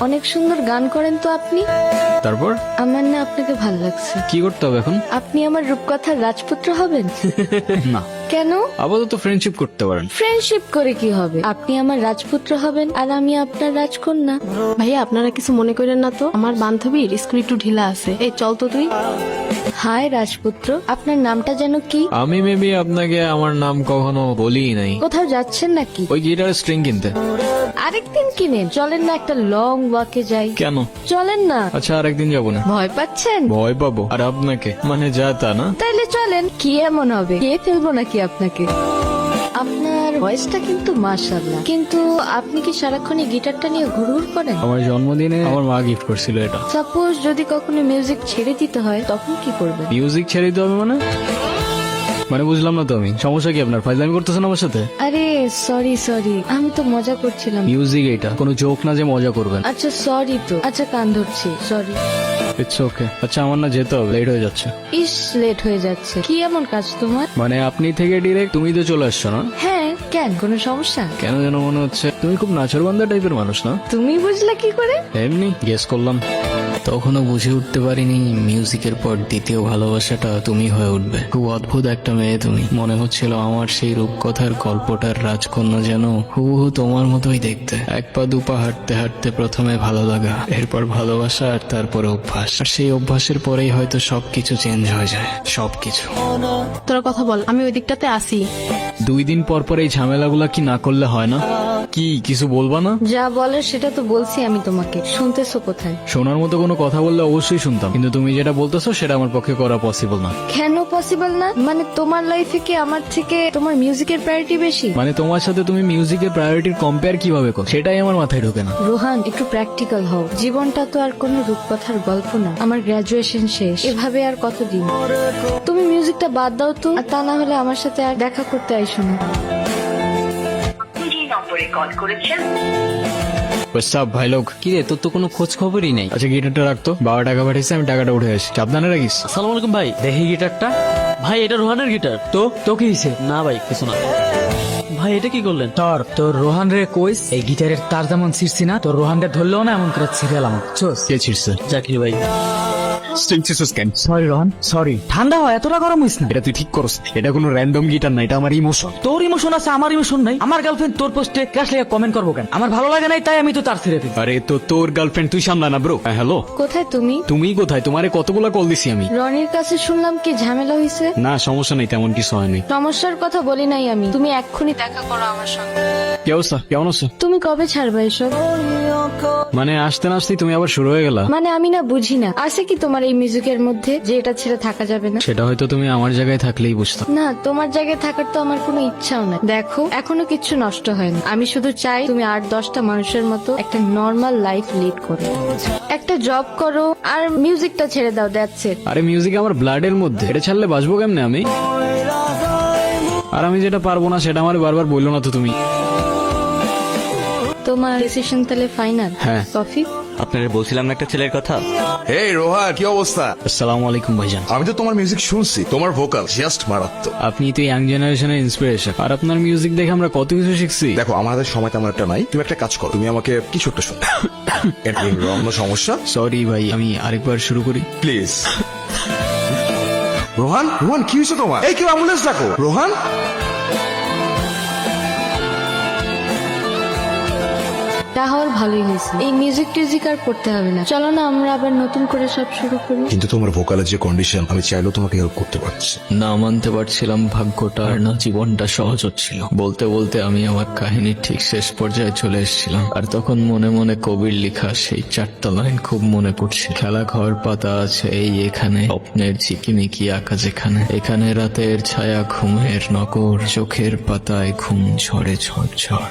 অনেক সুন্দর গান করেন তো আপনি। তারপর আমার না আপনাকে ভাল লাগছে। কি করতে হবে এখন? আপনি আমার রূপকথার রাজপুত্র হবেন। না, কেন? আপাতত ফ্রেন্ডশিপ করতে পারেন। ফ্রেন্ডশিপ করে কি হবে? আপনি আমার রাজপুত্র হবেন আর আমি আপনার রাজকন্যা। ভাইয়া আপনারা কিছু মনে করেন না তো, আমার বান্ধবীর স্কুল একটু ঢিলা আছে। এই চল তো তুই। হাই রাজপুত্র, আপনার নামটা যেন কি? আমি মেবি আপনাকে আমার নাম কখনো বলি নাই। কোথাও যাচ্ছেন নাকি? ওই গিটারের স্ট্রিং কিনতে। আরেকদিন কিনেন, চলেন না একটা লং ওয়াকে যাই। কেন? চলেন না। আচ্ছা, আরেকদিন যাবো না। ভয় পাচ্ছেন? ভয় পাবো? আর আপনাকে মানে যা তা না। তাইলে চলেন। কি এমন হবে, কে ফেলবো নাকি আপনাকে? আপনার ভয়েসটা কিন্তু মাশাআল্লাহ, কিন্তু আপনি কি সারাক্ষণ এই গিটারটা নিয়ে ঘুরঘুর করেন? আমার জন্মদিনে আমার মা গিফট করছিল এটা। সাপোজ যদি কখনো মিউজিক ছেড়ে দিতে হয় তখন কি করবেন? মিউজিক ছেড়ে দিতে হবে মানে? মানে বুঝলাম না তো আমি। সমস্যা কি আপনার? ফাইজলামি করতেছেন আমার সাথে? আরে সরি, আমি তো মজা করছিলাম। মিউজিক এটা কোনো জোক না যে মজা করবেন। আচ্ছা সরি তো, আচ্ছা কান ধরছি, সরি। It's okay. আচ্ছা, আমার না যেতে হবে, লেট হয়ে যাচ্ছে। ইস, লেট হয়ে যাচ্ছে। কি এমন কাজ তোমার? মানে আপনি থেকে ডিরেক্ট তুমি তো চলে আসছো না? হ্যাঁ, কেন, কোনো সমস্যা? কেন যেন মনে হচ্ছে তুমি খুব নাচরবান্ধা টাইপের মানুষ না? তুমি বুঝলা কি করে? এমনি গেস করলাম। তখনও বুঝে উঠতে পারিনি মিউজিকের পর দ্বিতীয় ভালোবাসাটা তুমি হয়ে উঠবে। খুব অদ্ভুত একটা মেয়ে তুমি। মনে হচ্ছিল আমার সেই রূপকথার গল্পটার রাজকন্যা যেন হুবহু তোমার মতোই দেখতে। এক পা দুপা হাঁটতে হাঁটতে প্রথমে ভালো লাগা, এরপর ভালোবাসা, আর তারপরে অভ্যাস। আর সেই অভ্যাসের পরেই হয়তো সবকিছু চেঞ্জ হয়ে যায়, সবকিছু। তোরা কথা বল, আমি ওই দিকটাতে আসি। 2 দিন পর পর এই ঝামেলাগুলা কি না করলে হয় না? কি কিছু বলবা না? যা বলার সেটা তো বলছি আমি তোমাকে, শুনতেছো কোথায়? শোনার মতো কোনো কথা বললে অবশ্যই শুনতাম, কিন্তু তুমি যেটা বলতেছো সেটা আমার পক্ষে করা পসিবল না। কেন পসিবল না? মানে তোমার লাইফে কি আমার থেকে তোমার মিউজিকের প্রায়োরিটি বেশি? মানে তোমার সাথে তুমি মিউজিকের প্রায়োরিটির কম্পেয়ার কিভাবে করো সেটাই আমার মাথায় ঢোকে না। রোহান, একটু প্র্যাকটিক্যাল হও। জীবনটা তো আর কোনো রূপকথার গল্প না। আমার গ্রাজুয়েশন শেষ, এভাবে আর কতদিন? তুমি মিউজিকটা বাদ দাও তো, আর তা না হলে আমার সাথে আর দেখা করতে আইসো না। যে নম্বরে কল করেছেন সব ভাই লোক। কি রে, তোর তো কোনো খোঁজ খবরই নেই। আচ্ছা, গিটারটা রাখতো। বাবা টাকা পাঠিয়েছে, আমি টাকাটা উঠে আসি। সাবধানে রাখিস। আসসালামু আলাইকুম ভাই, দেখি গিটারটা। ভাই এটা রোহানের গিটার। তো কি হয়েছে? না ভাই কিছু না। ভাই এটা কি করলেন? তোর রোহান রে কইস এই গিটারের তার যেমন ছিড়ছি না, তোর রোহান রে ধরলেও না এমন করে ছিড়াল আমার। কে ছিড়ছে? জাকির ভাই। Sorry Rohan, sorry. ঠান্ডা হয়, এতটা গরম হইস না। এটা তুই ঠিক করস। এটা কোনো র্যান্ডম গিটার না, এটা আমার ইমোশন। তোর ইমোশন আছে, আমার ইমোশন নাই। আমার গার্লফ্রেন্ড তোর পোস্টে ক্রাশ লেগে কমেন্ট করবো কেন? আমার ভালো লাগে নাই, তাই আমি তো তার ছেড়ে দিই। আরে তো তোর গার্লফ্রেন্ড তুই সামলা না ব্রো। হ্যালো, কোথায় তুমি? তুমি কোথায়? তোমারে কতগুলা কল দিছি আমি। রনির কাছে শুনলাম কি ঝামেলা হয়েছে। না সমস্যা নেই, তেমন কিছু হয়নি। সমস্যার কথা বলি নাই আমি, তুমি এক্ষুনি দেখা করো আমার সঙ্গে। কি অবস্থা, কেমন আছো? তুমি কবে ছাড়বে এসব? মানে আসতে না আসতেই তুমি আবার শুরু হয়ে গেলা। মানে আমি না বুঝি না, আছে কি তোমার এই মিউজিকের মধ্যে যে এটা ছেড়ে থাকা যাবে না? সেটা হয়তো তুমি আমার জায়গায় থাকলেই বুঝতাম। না, তোমার জায়গায় থাকার তো আমার কোনো ইচ্ছাও নাই। দেখো, এখনো কিচ্ছু নষ্ট হয়নি। আমি শুধু চাই তুমি 8-10টা মানুষের মতো একটা নর্মাল লাইফ লিড করো, একটা জব করো, আর মিউজিকটা ছেড়ে দাও। That's it. আরে মিউজিক আমার ব্লাডের মধ্যে, এটা ছাড়লে বাঁচবো কেমনে আমি? আর আমি যেটা পারবো না সেটা আমার বারবার বললো না তো তুমি। তোমার ডিসিশন তাহলে ফাইনাল? হ্যাঁ। কফি? আপনারা বলছিলাম না একটা ছেলের কথা। এই রোহান, কি অবস্থা? আসসালামু আলাইকুম ভাইজান। আমি তো তোমার মিউজিক শুনছি, তোমার ভোকাল জাস্ট মারাত্মক। আপনি তো ইয়াং জেনারেশনের ইন্সপিরেশন, আর আপনার মিউজিক দেখে আমরা কত কিছু শিখছি। দেখো, আমাদের সময় তেমন একটা নাই। তুমি একটা কাজ করো, তুমি আমাকে কিছু একটা শোনো। অন্য সমস্যা? সরি ভাই, আমি আরেকবার শুরু করি প্লিজ। রোহান, রোহান কি হয়েছে তোমার? এই কেউ অ্যাম্বুলেন্স ডাকো। রোহান, তাহলে ভালোই হয়েছে। এই মিউজিক টিউজিক আর করতে হবে না। চলো না আমরা আবার নতুন করে সব শুরু করি। কিন্তু তোমার ভোকালের যে কন্ডিশন, আমি চাইলেও তোমাকে হেল্প করতে পারছি। না মানতে পারছিলাম ভাগ্যটা, আর না জীবনটা সহজ হচ্ছিল। বলতে বলতে আমি আমার কাহিনীর ঠিক শেষ পর্যায়ে চলে এসেছিলাম, আর তখন মনে মনে কবির লেখা সেই 4টা লাইন খুব মনে পড়ছে। খেলা ঘর পাতা আছে এই এখানে, স্বপ্নের ঝিকিমিকি আঁকা যেখানে, এখানে রাতের ছায়া ঘুমের নগর, চোখের পাতায় ঘুম ঝরে ঝড় ঝড়।